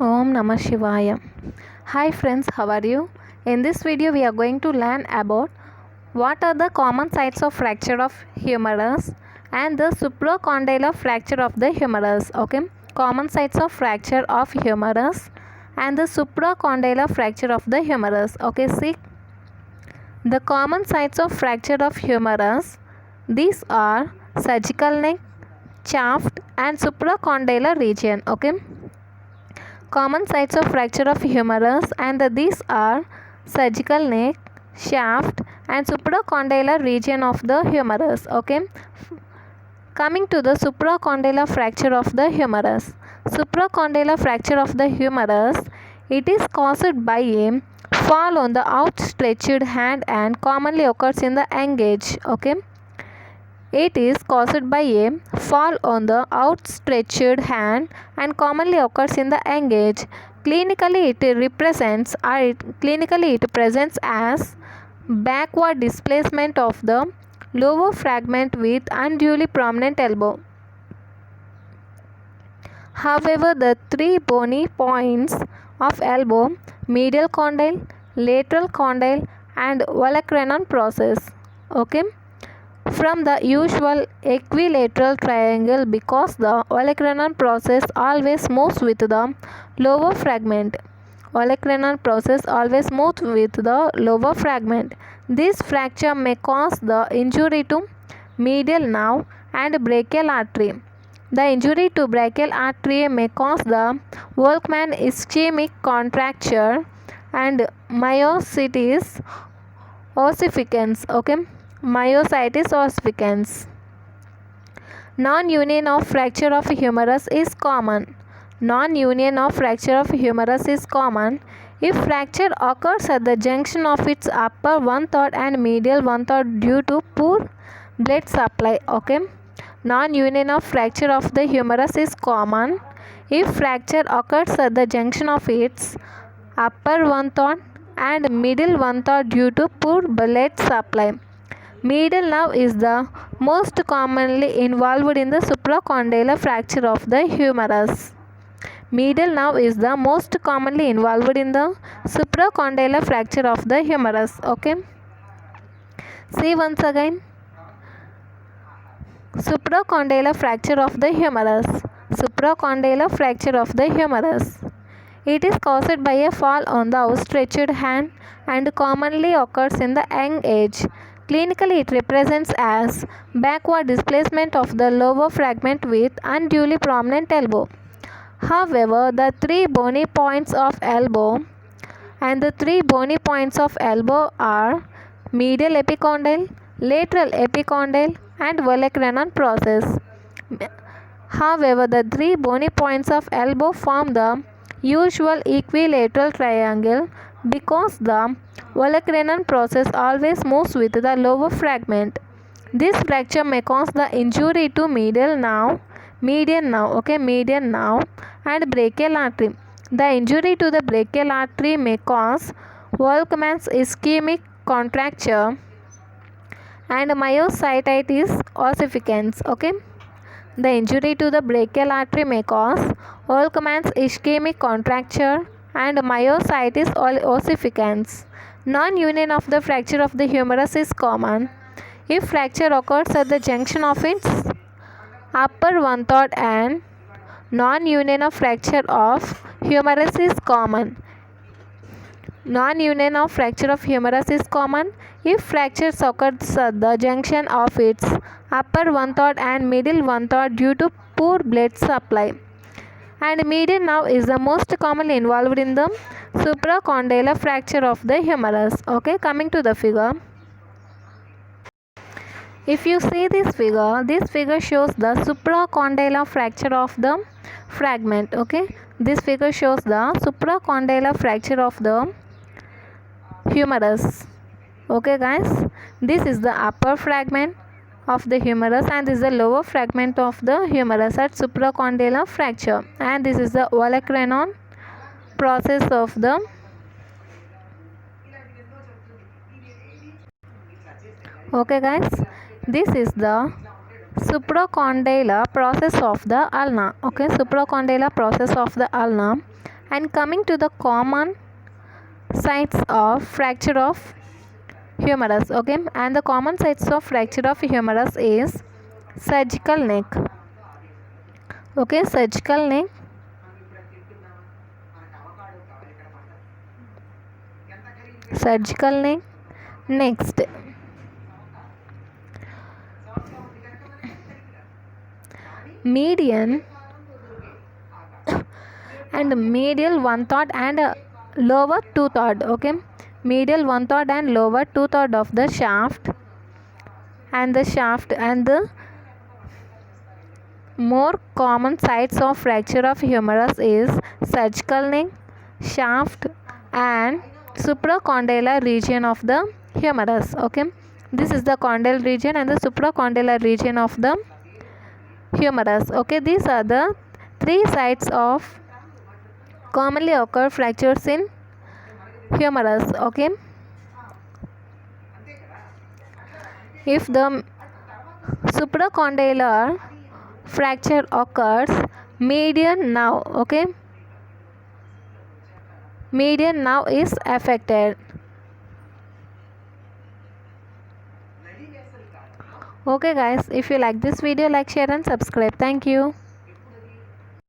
Om Namah Shivaya. Hi friends, how are you? In this video we are going to learn about what are the common sites of fracture of humerus and the supracondylar fracture of the humerus. Okay, common sites of fracture of humerus and the supracondylar fracture of the humerus. Okay, see the common sites of fracture of humerus. These are surgical neck, shaft and supracondylar region. Okay, common sites of fracture of humerus and these are surgical neck, shaft and supracondylar region of the humerus. Okay, coming to the supracondylar fracture of the humerus. Supracondylar fracture of the humerus, it is caused by a fall on the outstretched hand and commonly occurs in the young age. Okay, it is caused by a fall on the outstretched hand and commonly occurs in the young age. Clinically, it presents as backward displacement of the lower fragment with unduly prominent elbow. However, the three bony points of elbow, medial condyle, lateral condyle and olecranon process. Okay, from the usual equilateral triangle because the olecranon process always moves with the lower fragment. Olecranon process always moves with the lower fragment. This fracture may cause the injury to medial nerve and brachial artery. The injury to brachial artery may cause the Volkmann ischemic contracture and myositis ossificans. Okay, myositis ossificans. Non-union of fracture of humerus is common. Non-union of fracture of humerus is common if fracture occurs at the junction of its upper one-third and medial one-third due to poor blood supply. Okay, non-union of fracture of the humerus is common if fracture occurs at the junction of its upper one-third and middle one-third due to poor blood supply. Medial nerve is the most commonly involved in the supracondylar fracture of the humerus. Medial nerve is the most commonly involved in the supracondylar fracture of the humerus. Okay, see once again. Supracondylar fracture of the humerus. Supracondylar fracture of the humerus. It is caused by a fall on the outstretched hand and commonly occurs in the young age. Clinically, it represents as backward displacement of the lower fragment with unduly prominent elbow. However, the three bony points of elbow are medial epicondyle, lateral epicondyle and olecranon process. However, the three bony points of elbow form the usual equilateral triangle because the olecranon process always moves with the lower fragment. This fracture may cause the injury to median nerve, and brachial artery. The injury to the brachial artery may cause Volkmann's ischemic contracture and myositis ossificans. Okay, the injury to the brachial artery may cause Volkmann's ischemic contracture and myositis ossificans. Non-union of the fracture of the humerus is common if fracture occurs at the junction of its upper one-third and non-union of fracture of humerus is common. Non-union of fracture of humerus is common if fracture occurs at the junction of its upper one-third and middle one-third due to poor blood supply. And median nerve is the most commonly involved in the supracondylar fracture of the humerus. Okay, coming to the figure. If you see this figure shows the supracondylar fracture of the fragment. Okay, this figure shows the supracondylar fracture of the humerus. Okay guys, this is the upper fragment of the humerus and this is the lower fragment of the humerus at supracondylar fracture, and this is the olecranon process of the okay guys, this is the supracondylar process of the ulna. Okay, supracondylar process of the ulna, And coming to the common sites of fracture of humerus, okay, and the common sites of fracture of humerus is surgical neck, okay, surgical neck, surgical neck. Next, median and medial one third and lower two third, okay, medial one third and lower two third of the shaft, and the more common sites of fracture of humerus is surgical neck, shaft, and supracondylar region of the humerus, okay. This is the condyle region and the supracondylar region of the humerus, okay. These are the three sites of commonly occur fractures in humerus, okay. If the supracondylar fracture occurs, median nerve, okay, median nerve is affected. Okay guys, if you like this video, like, share and subscribe. Thank you.